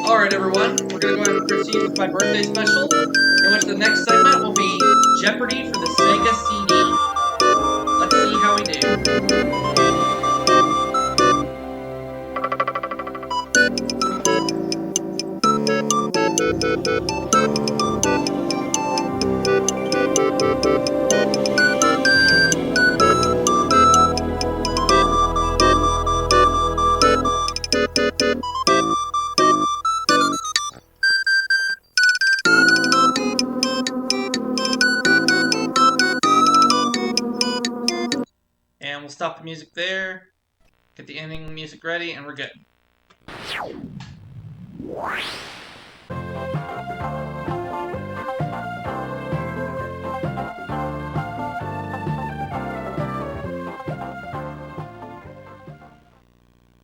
Alright everyone, we're going to go ahead and proceed with my birthday special, in which the next segment will be Jeopardy for the Sega CD. Let's see how we do. And we'll stop the music there, get the ending music ready, and we're good.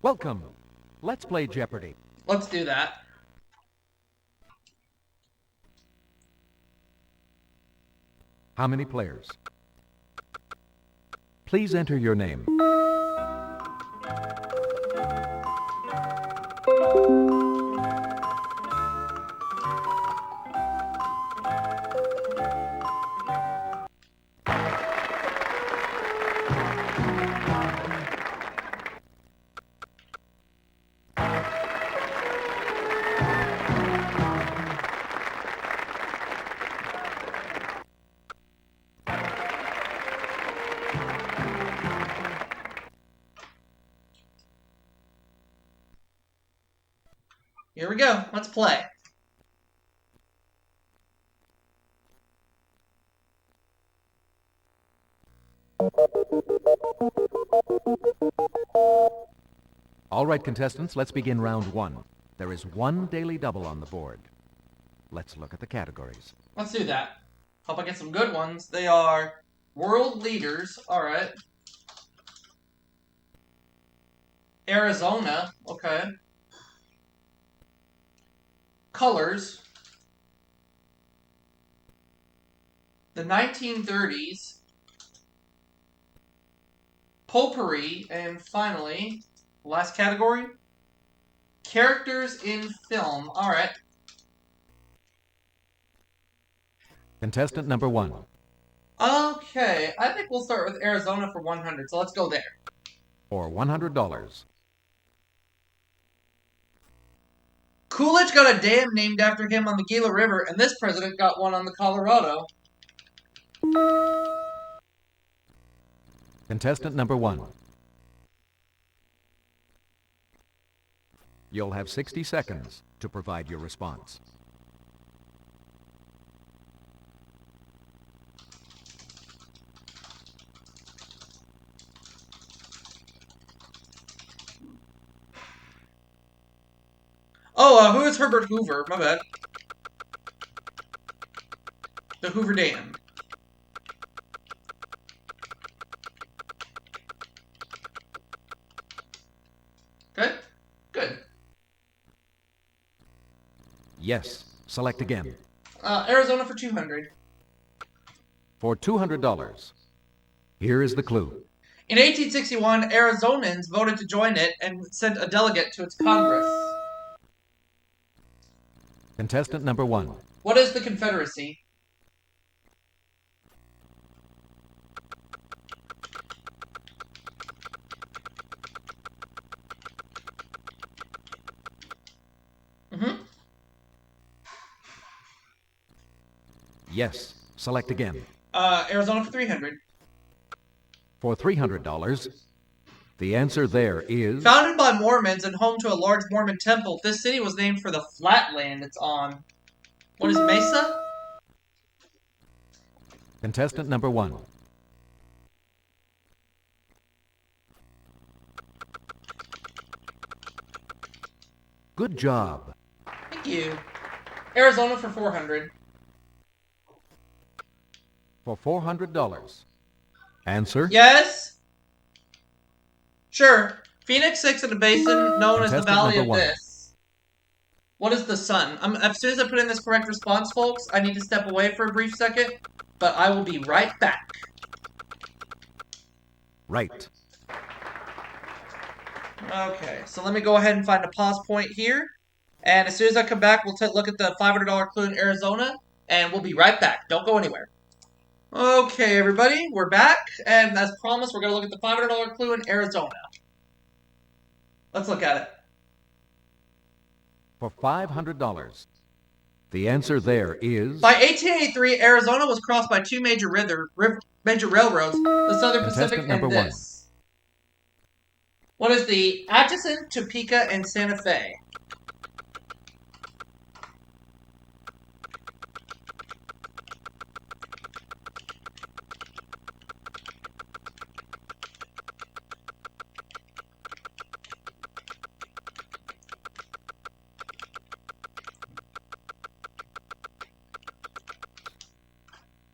Welcome. Let's play Jeopardy. Let's do that. How many players? Please enter your name. Here we go. Let's play. All right, contestants, let's begin round one. There is one daily double on the board. Let's look at the categories. Let's do that. Hope I get some good ones. They are world leaders. Alright. Arizona. Okay. Colors. The 1930s. Potpourri. And finally, last category, characters in film. Alright. Contestant number one. Okay, I think we'll start with Arizona for 100, so let's go there. For $100. Coolidge got a dam named after him on the Gila River, and this president got one on the Colorado. Contestant number one. You'll have 60 seconds to provide your response. Oh, who is Herbert Hoover? My bad. The Hoover Dam. Okay, good. Yes. Select again. Arizona for 200. For $200. Here is the clue. In 1861, Arizonans voted to join it and sent a delegate to its Congress. Contestant number one. What is the Confederacy? Yes. Select again. Arizona for 300. For $300. The answer there is... Founded by Mormons and home to a large Mormon temple, this city was named for the flat land it's on. What is Mesa? Contestant number one. Good job. Thank you. Arizona for 400. For $400. Answer? Yes? Sure. Phoenix sits in a basin known as the Contestant Valley number of one. This. What is the sun? As soon as I put in this correct response, folks, I need to step away for a brief second, but I will be right back. Right. Okay, so let me go ahead and find a pause point here. And as soon as I come back, we'll look at the $500 clue in Arizona, and we'll be right back. Don't go anywhere. Okay, everybody, we're back, and as promised, we're going to look at the $500 clue in Arizona. Let's look at it. For $500. The answer there is... By 1883, Arizona was crossed by two major railroads, the Southern Pacific Contestant number and this. What is the Atchison, Topeka, and Santa Fe?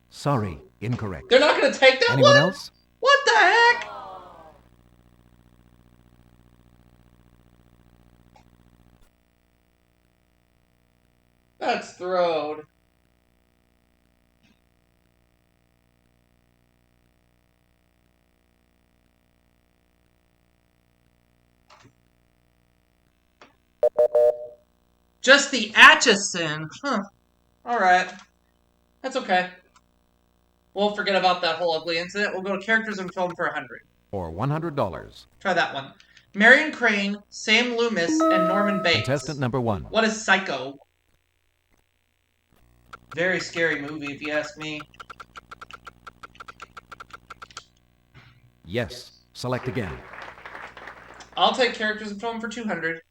Sorry, incorrect. They're not going to take that Anyone one? else? What the heck? That's throwed. Just the Atchison. Huh. Alright. That's okay. We'll forget about that whole ugly incident. We'll go to characters in film for 100. For $100. Try that one. Marion Crane, Sam Loomis, and Norman Bates. Contestant number 1. What is Psycho? Very scary movie, if you ask me. Yes. Select again. I'll take characters in film for 200.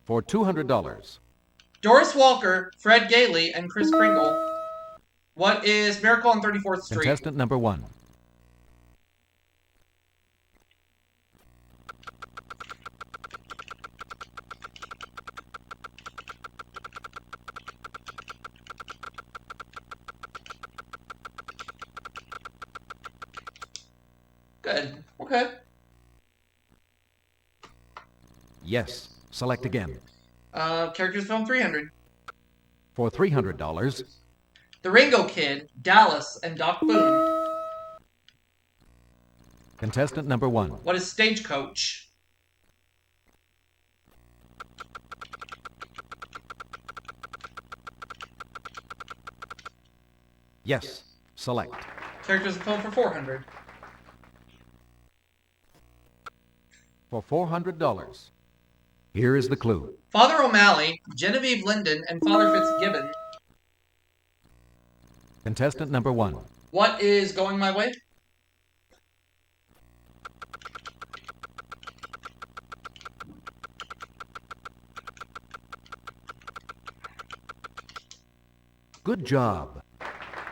For $200. Doris Walker, Fred Gailey, and Chris Kringle. What is Miracle on 34th Street? Contestant number 1. Good. Okay. Yes. Select again. Characters film 300. For $300. The Ringo Kid, Dallas, and Doc Boone. Contestant number 1. What is Stagecoach? Yes. Select. Characters in film for 400. For $400. Here is the clue. Father O'Malley, Genevieve Linden, and Father Fitzgibbon. Contestant number 1. What is Going My Way? Good job.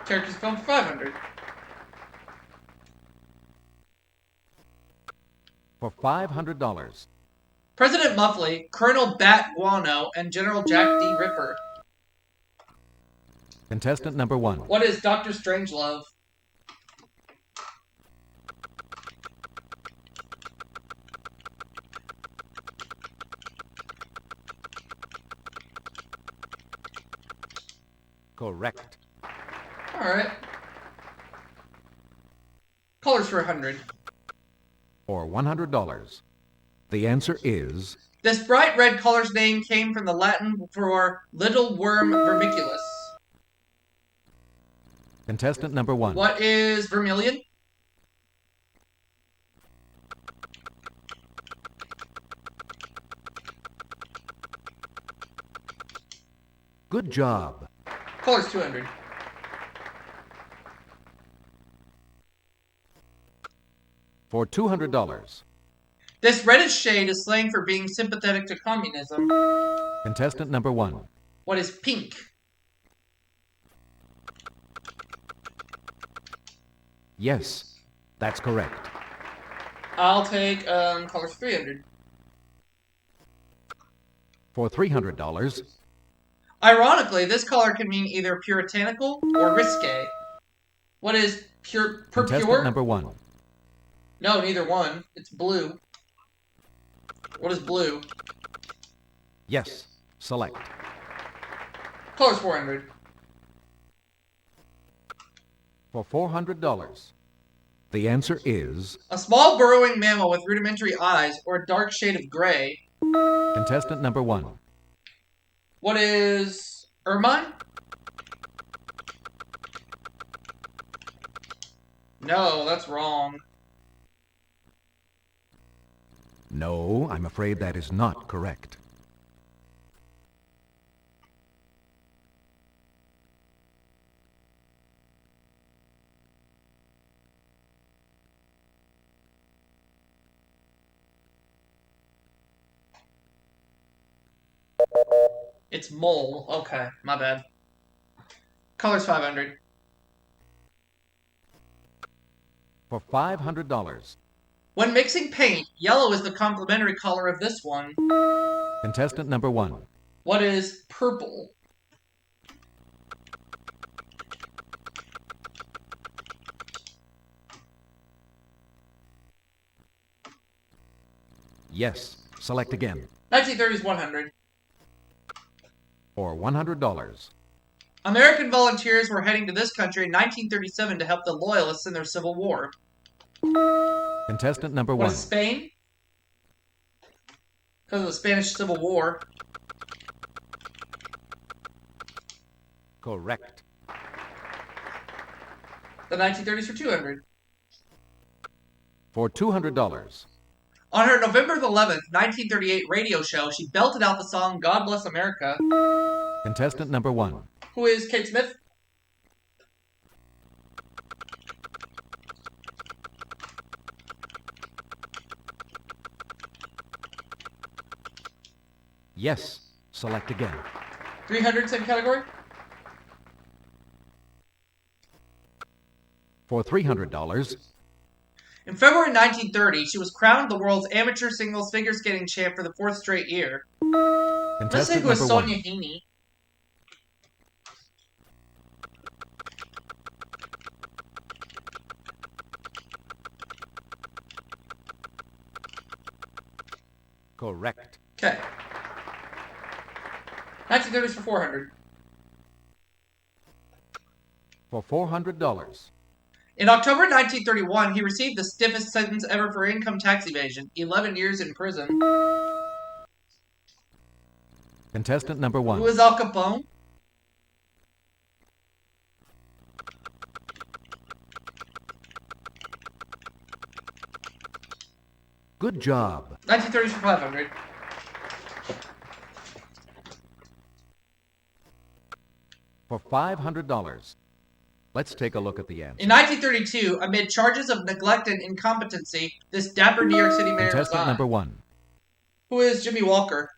Characters film for 500. For $500. President Muffley, Colonel Bat Guano, and General Jack D. Ripper. Contestant number 1. What is Dr. Strangelove? Correct. Alright. Colors for 100. For $100. The answer is... This bright red color's name came from the Latin for little worm vermiculus. Contestant number 1. What is vermilion? Good job. Colors 200. For $200. This reddish shade is slang for being sympathetic to communism. Contestant number 1. What is pink? Yes, that's correct. I'll take colors 300. For $300. Ironically, this color can mean either puritanical or risque. What is Contestant pure? number 1. No, neither one. It's blue. What is blue? Yes, select. Colors 400. For $400. The answer is A small burrowing mammal with rudimentary eyes or a dark shade of gray. contestant number 1. What is ermine? No, that's wrong. No, I'm afraid that is not correct. It's mole. Okay, my bad. Color's 500. For $500, When mixing paint, yellow is the complementary color of this one. contestant number 1. What is purple? Yes, select again. 1930s 100. For $100, American volunteers were heading to this country in 1937 to help the Loyalists in their Civil War. contestant number What 1. is Spain? Because of the Spanish Civil War. Correct. The 1930s for 200. For $200, On her November 11th, 1938 radio show, she belted out the song God Bless America. contestant number 1. Who is Kate Smith? Yes, select again. 300, same category? For $300, In February 1930, she was crowned the world's amateur singles figure skating champ for the 4th straight year. Let's think contestant it was number 1. Sonia Heaney. Correct. Okay. 1930s for 400. For $400, In October 1931, he received the stiffest sentence ever for income tax evasion, 11 years in prison. contestant number 1. Who is Al Capone? Good job. 1930s for 500. For $500, let's take a look at the answer. In 1932, amid charges of neglect and incompetency, this dapper New York City mayor Contestant resigned. number 1. Who is Jimmy Walker?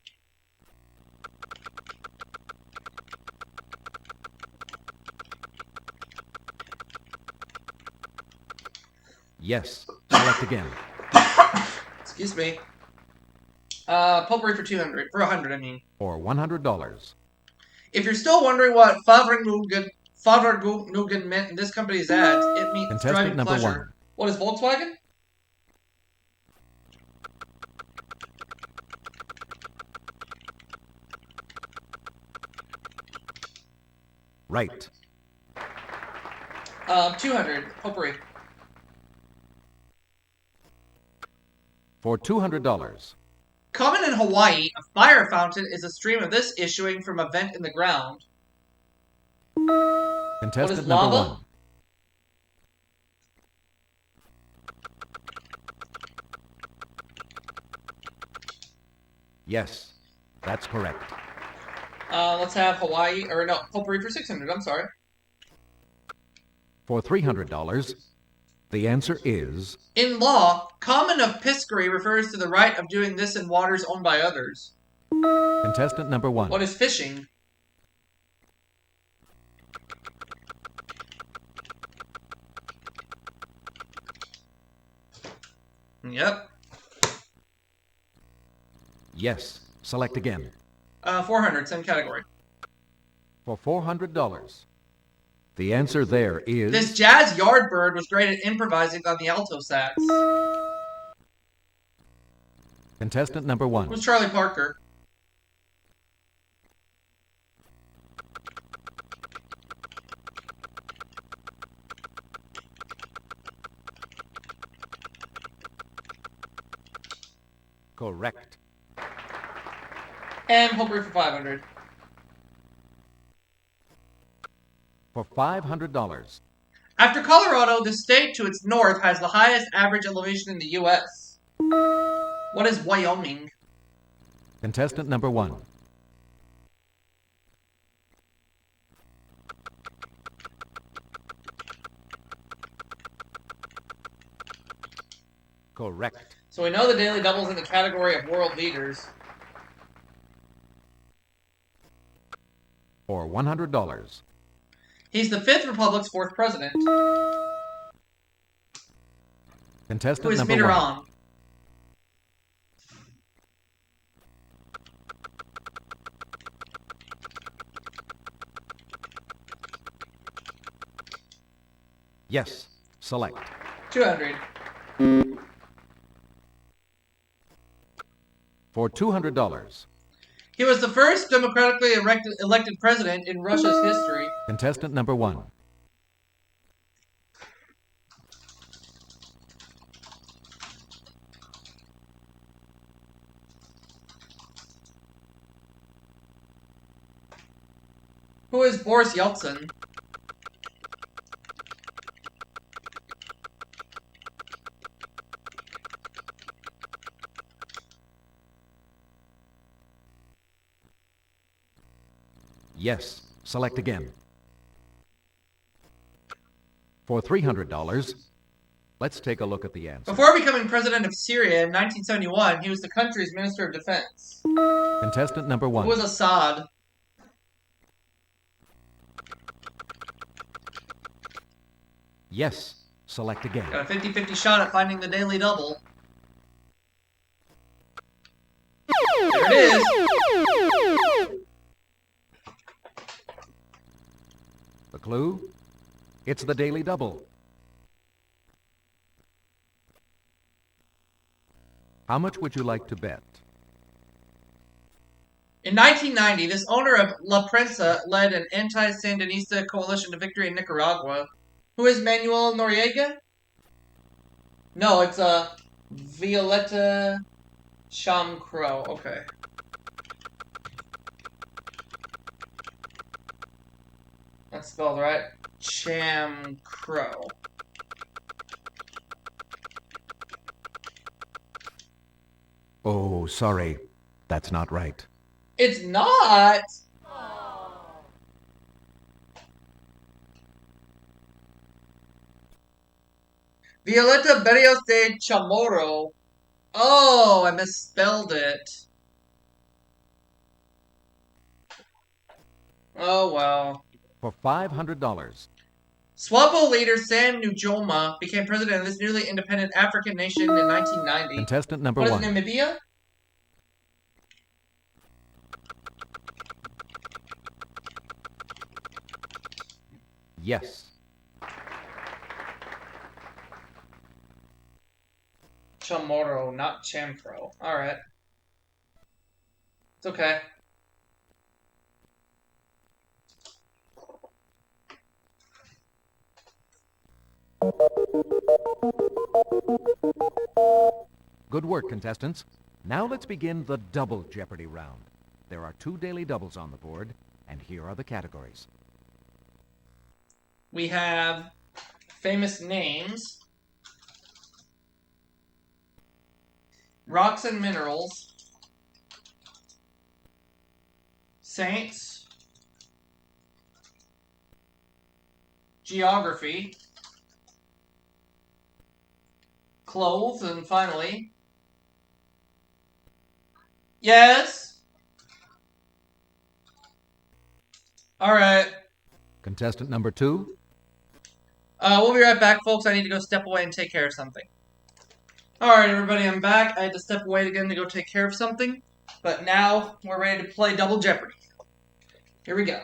Yes, select again. Excuse me. Potpourri for 200. For 100, I mean. For $100, If you're still wondering what Fahrvergnügen meant in this company's ads, it means contestant driving number pleasure. 1. What is Volkswagen? Right. 200. Potpourri. For $200, Common in Hawaii, a fire fountain is a stream of this issuing from a vent in the ground. contestant lava? number 1. Yes, that's correct. Let's have Hawaii, or no, Potpourri for 600. I'm sorry. For $300, the answer is In law, common of piscary refers to the right of doing this in waters owned by others. contestant number 1. What is fishing? Yep. Yes, select again. 400, same category. For $400, the answer there is This jazz yardbird was great at improvising on the alto sax. contestant number 1. Who's Charlie Parker? Correct. And Aubrey for 500. For $500. After Colorado, the state to its north has the highest average elevation in the U.S. What is Wyoming? Contestant number 1. Correct. So we know the Daily Double's in the category of world leaders. For $100. He's the Fifth Republic's fourth president. Contestant Who is number 1. Mitterrand? Yes. Select. 200. For $200. He was the first democratically elected president in Russia's history. Contestant number 1. Who is Boris Yeltsin? Yes. Select again. For $300, let's take a look at the answer. Before becoming president of Syria in 1971, he was the country's Minister of Defense. Contestant number 1. Who was Assad? Yes. Select again. Got a 50-50 shot at finding the Daily Double. There it is. The clue? It's the Daily Double. How much would you like to bet? In 1990, this owner of La Prensa led an anti-Sandinista coalition to victory in Nicaragua. Who is Manuel Noriega? No, it's Violeta Chamcro. Okay. That's spelled right. Chamcro. Oh, sorry. That's not right. It's not! Violeta Berrios de Chamorro. Oh, I misspelled it. Oh, well. For $500. SWAPO leader Sam Nujoma became president of this newly independent African nation in 1990. Contestant number What is 1. Namibia? Yes. Chamorro, not Chamfro. Alright. It's okay. Good work, contestants. Now let's begin the double Jeopardy round. There are 2 Daily Doubles on the board, and here are the categories. We have famous names, rocks and minerals, saints, geography, clothes, and finally, yes. All right. Contestant number 2. We'll be right back, folks. I need to go step away and take care of something. Alright, everybody, I'm back. I had to step away again to go take care of something. But now, we're ready to play Double Jeopardy. Here we go.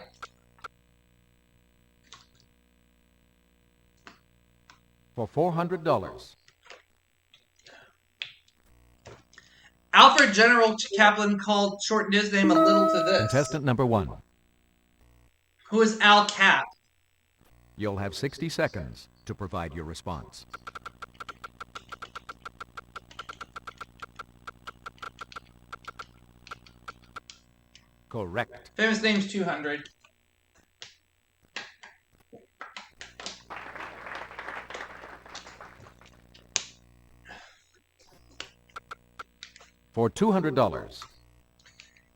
For $400. Alfred General Chaplin called shortened his name a little to this. Contestant number 1. Who is Al Cap? You'll have 60 seconds to provide your response. Correct. Famous names 200. For $200.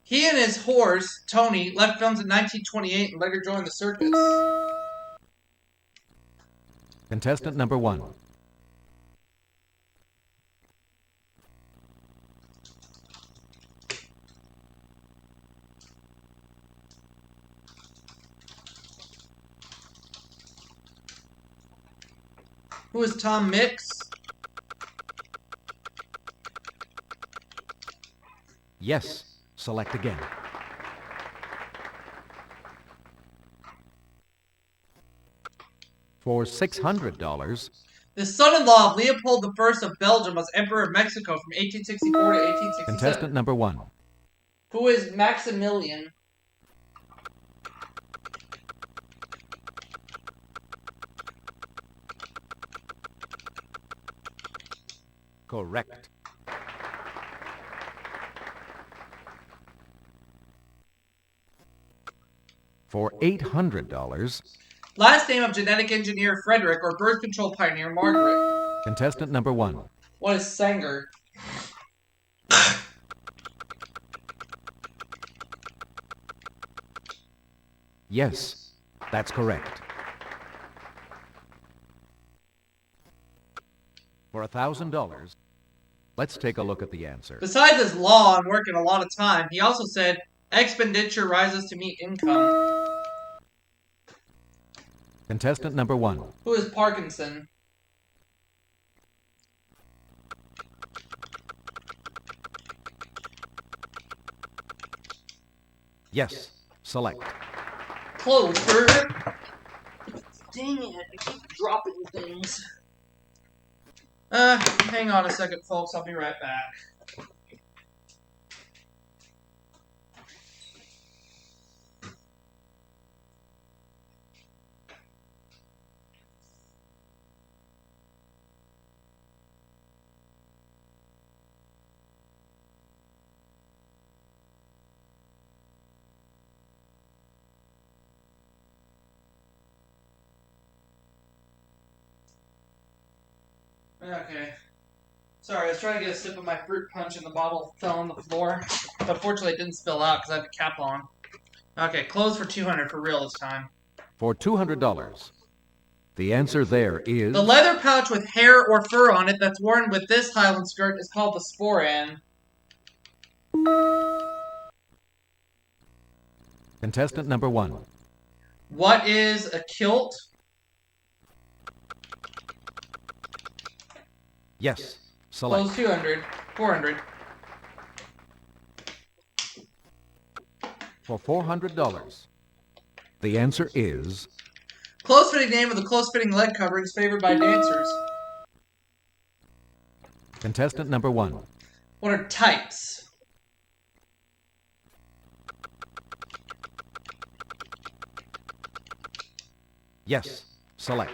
He and his horse, Tony, left films in 1928 and later joined the circus. Contestant number 1. Who is Tom Mix? Yes. Select again. For $600. The son-in-law of Leopold I of Belgium was Emperor of Mexico from 1864 to 1867. Contestant number 1. Who is Maximilian? Correct. For $800. Last name of genetic engineer Frederick or birth control pioneer Margaret. Contestant number 1. What is Sanger? Yes, that's correct. For $1,000, let's take a look at the answer. Besides his law and working a lot of time, he also said expenditure rises to meet income. Contestant number 1. Who is Parkinson? Yes, select. Close for... Dang it, I keep dropping things. Hang on a second, folks. I'll be right back. Okay. Sorry, I was trying to get a sip of my fruit punch and the bottle fell on the floor. But fortunately it didn't spill out because I had the cap on. Okay, close for 200 for real this time. For $200. The answer there is... The leather pouch with hair or fur on it that's worn with this Highland skirt is called the sporan. Contestant number 1. What is a kilt? Yes, select. Close 200. 400. For $400. The answer is... Close-fitting name of the close-fitting leg coverings favored by dancers. Contestant number 1. What are tights? Yes, select.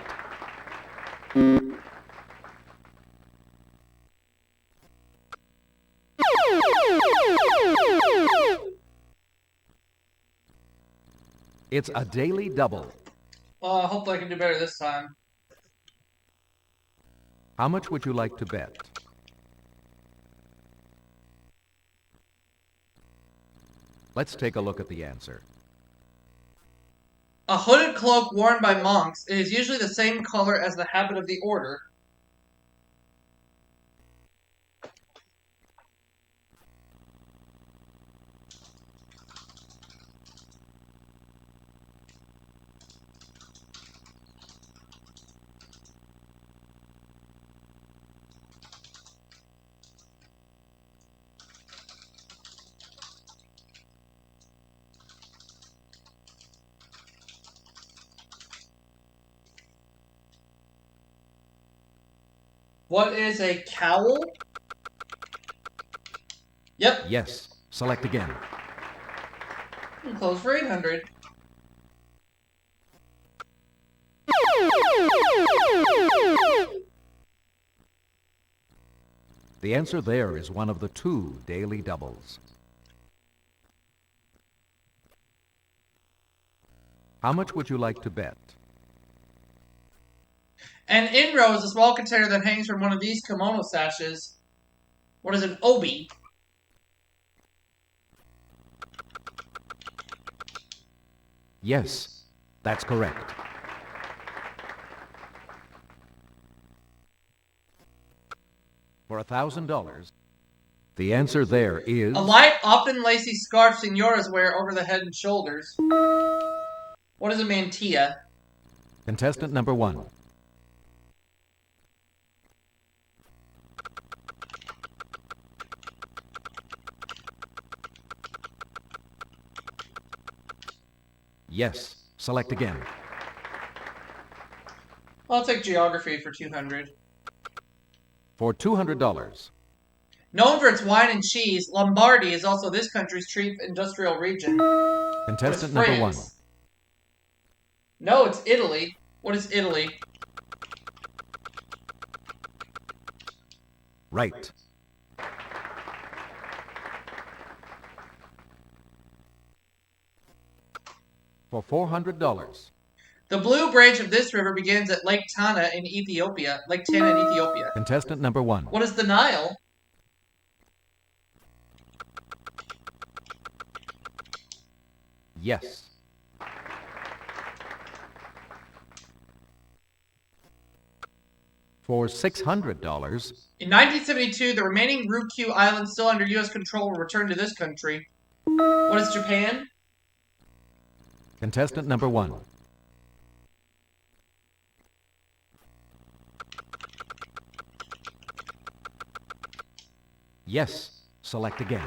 It's a daily double. Hopefully I can do better this time. How much would you like to bet? Let's take a look at the answer. A hooded cloak worn by monks. It is usually the same color as the habit of the order. What is a cowl? Yep. Yes, select again. Close for 800. The answer there is one of the 2 daily doubles. How much would you like to bet? An inro is a small container that hangs from one of these kimono sashes. What is an obi? Yes, that's correct. For $1,000, the answer there is... A light, often lacy scarf senoras wear over the head and shoulders. What is a mantilla? Contestant number 1. Yes, select again. I'll take geography for 200. For $200, Known for its wine and cheese, Lombardy is also this country's chief industrial region. contestant number 1. No, it's Italy. What is Italy? Right. For $400, The blue branch of this river begins at Lake Tana in Ethiopia. Lake Tana in Ethiopia. contestant number 1. What is the Nile? Yes. For $600, In 1972, the remaining Ryukyu islands still under U.S. control were returned to this country. What is Japan? contestant number 1. Yes, select again.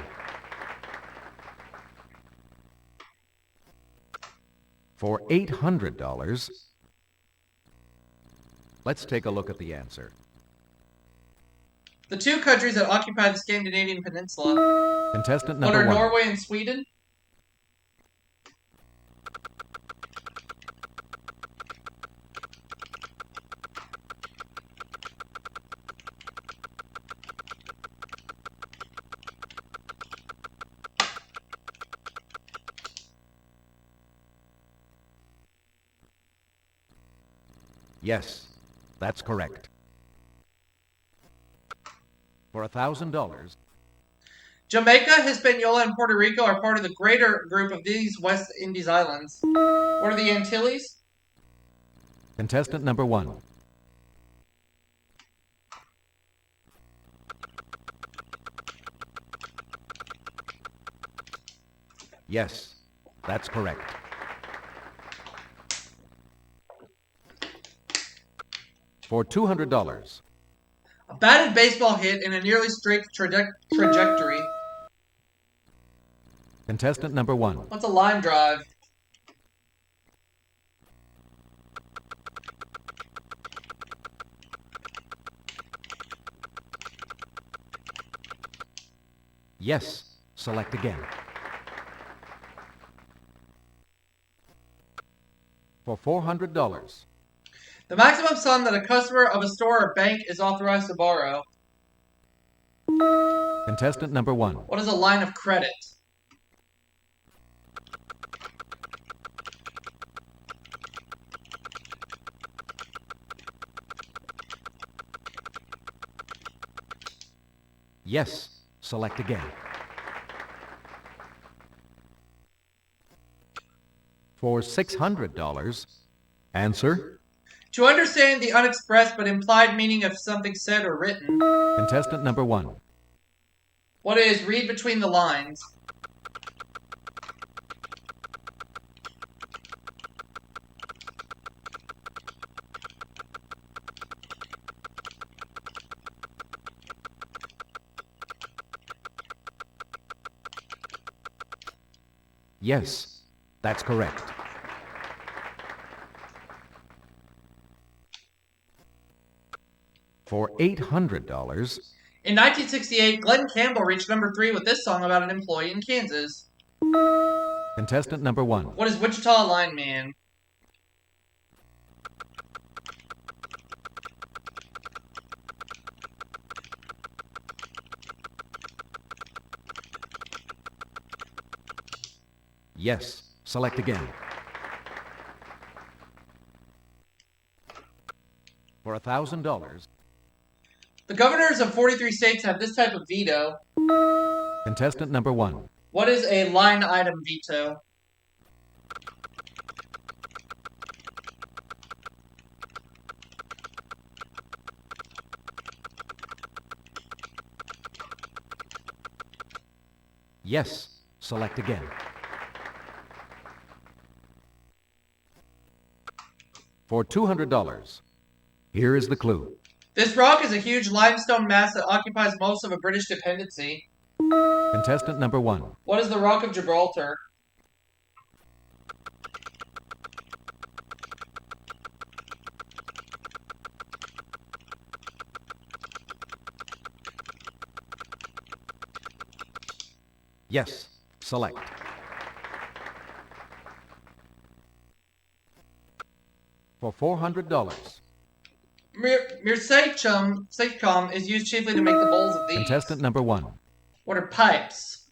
For $800, let's take a look at the answer. The two countries that occupy the Scandinavian peninsula. Contestant What number are 1. Norway and Sweden? Yes, that's correct. For $1,000, Jamaica, Hispaniola, and Puerto Rico are part of the greater group of these West Indies islands. What are the Antilles? contestant number 1. Yes, that's correct. For $200, A batted baseball hit in a nearly straight trajectory. contestant number 1. What's a line drive? Yes, select again. For $400, The maximum sum that a customer of a store or bank is authorized to borrow. contestant number 1. What is a line of credit? Yes, select again. For $600, answer, To understand the unexpressed but implied meaning of something said or written. contestant number 1. What is read between the lines? Yes, that's correct. For $800, In 1968, Glenn Campbell reached number 3 with this song about an employee in Kansas. contestant number 1. What is Wichita Lineman? Yes, select again. For $1,000, The governors of 43 states have this type of veto. contestant number 1. What is a line item veto? Yes. Select again. For $200, here is the clue. This rock is a huge limestone mass that occupies most of a British dependency. Contestant number 1. What is the Rock of Gibraltar? Yes. Select. For $400, Sitcom is used chiefly to make the bowls of these. contestant number 1. What are pipes?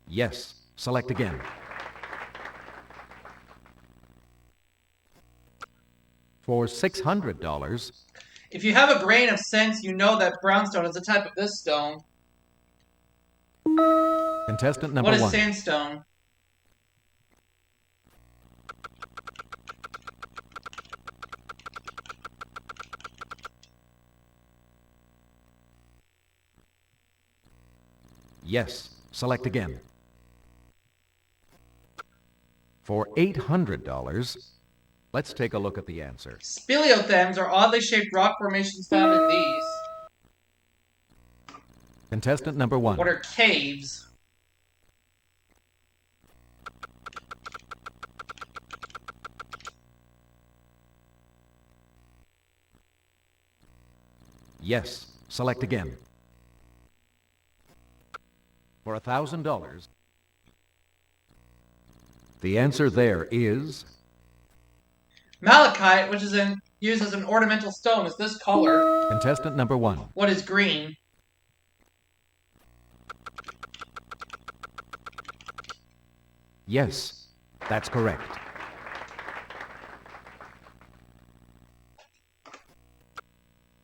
Yes. Select again. For $600, If you have a grain of sense, you know that brownstone is a type of this stone. contestant number What is 1. sandstone? Yes. Select again. For $800, let's take a look at the answer. Speleothems are oddly shaped rock formations found in these. Contestant number 1. What are caves? Yes. Select again. For $1,000, the answer there is Malachite, which is used as an ornamental stone, is this color. contestant number 1. What is green? Yes, that's correct.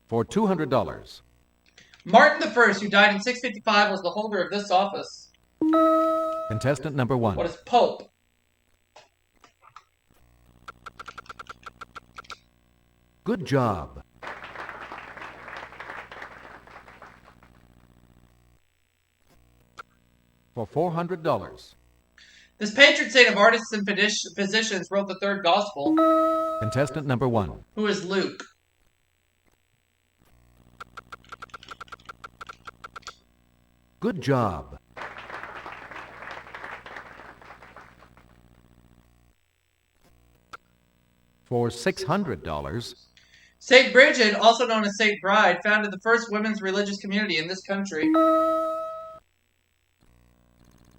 For $200, Martin I, who died in 655, was the holder of this office. contestant number 1. What is Pope? Good job. For $400, This patron saint of artists and physicians wrote the third gospel. contestant number 1. Who is Luke? Good job. For $600, Saint Bridget, also known as Saint Bride, founded the first women's religious community in this country.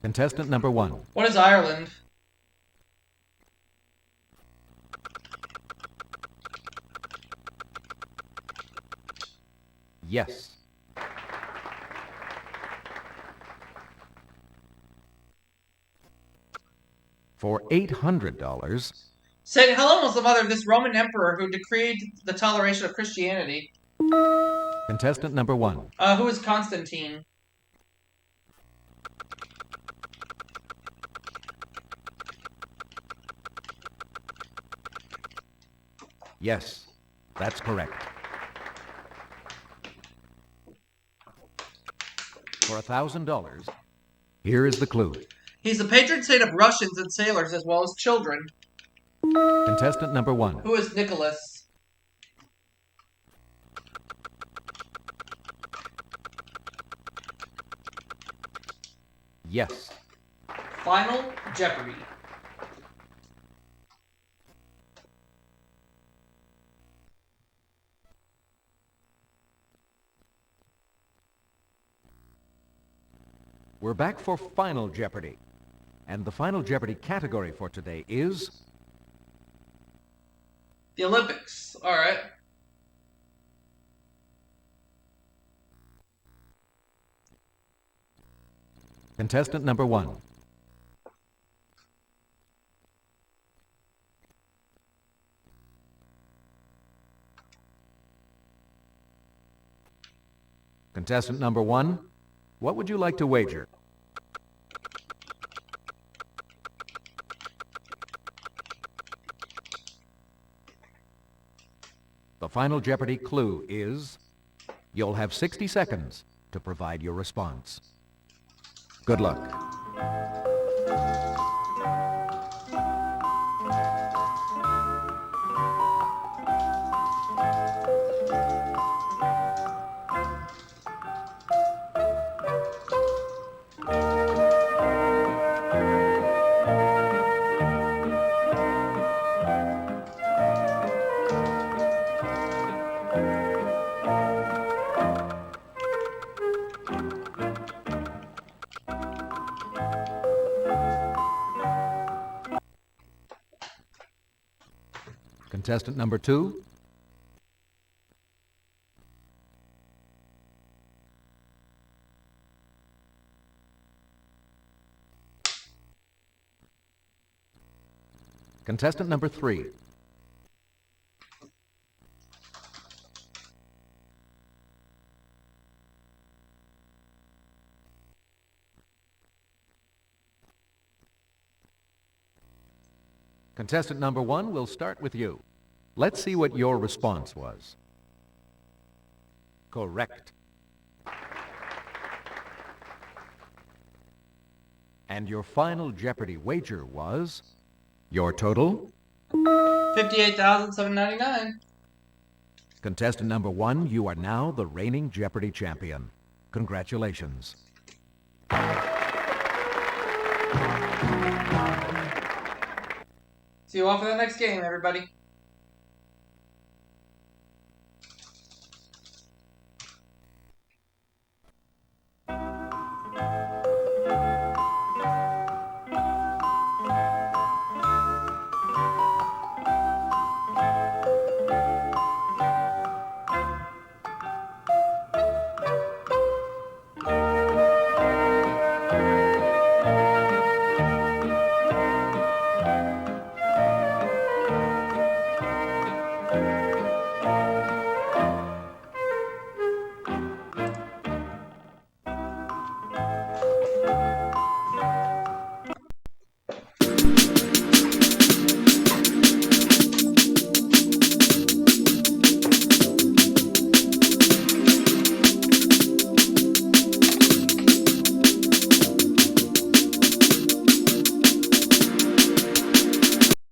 contestant number 1. What is Ireland? Yes. For $800, Saint Helen was the mother of this Roman emperor who decreed the toleration of Christianity. contestant number 1. Who is Constantine? Yes, that's correct. For $1,000, here is the clue. He's the patron saint of Russians and sailors as well as children. Contestant number 1. Who is Nicholas? Yes. Final Jeopardy. We're back for Final Jeopardy. And the Final Jeopardy category for today is The Olympics. All right. contestant number 1. Contestant number 1, what would you like to wager? The final Jeopardy clue is, you'll have 60 seconds to provide your response. Good luck. Contestant number 2. Contestant number 3. Contestant number 1, we'll start with you. Let's see what your response was. Correct. And your final Jeopardy wager was? Your total? $58,799. Contestant number 1, you are now the reigning Jeopardy champion. Congratulations. See you all for the next game, everybody.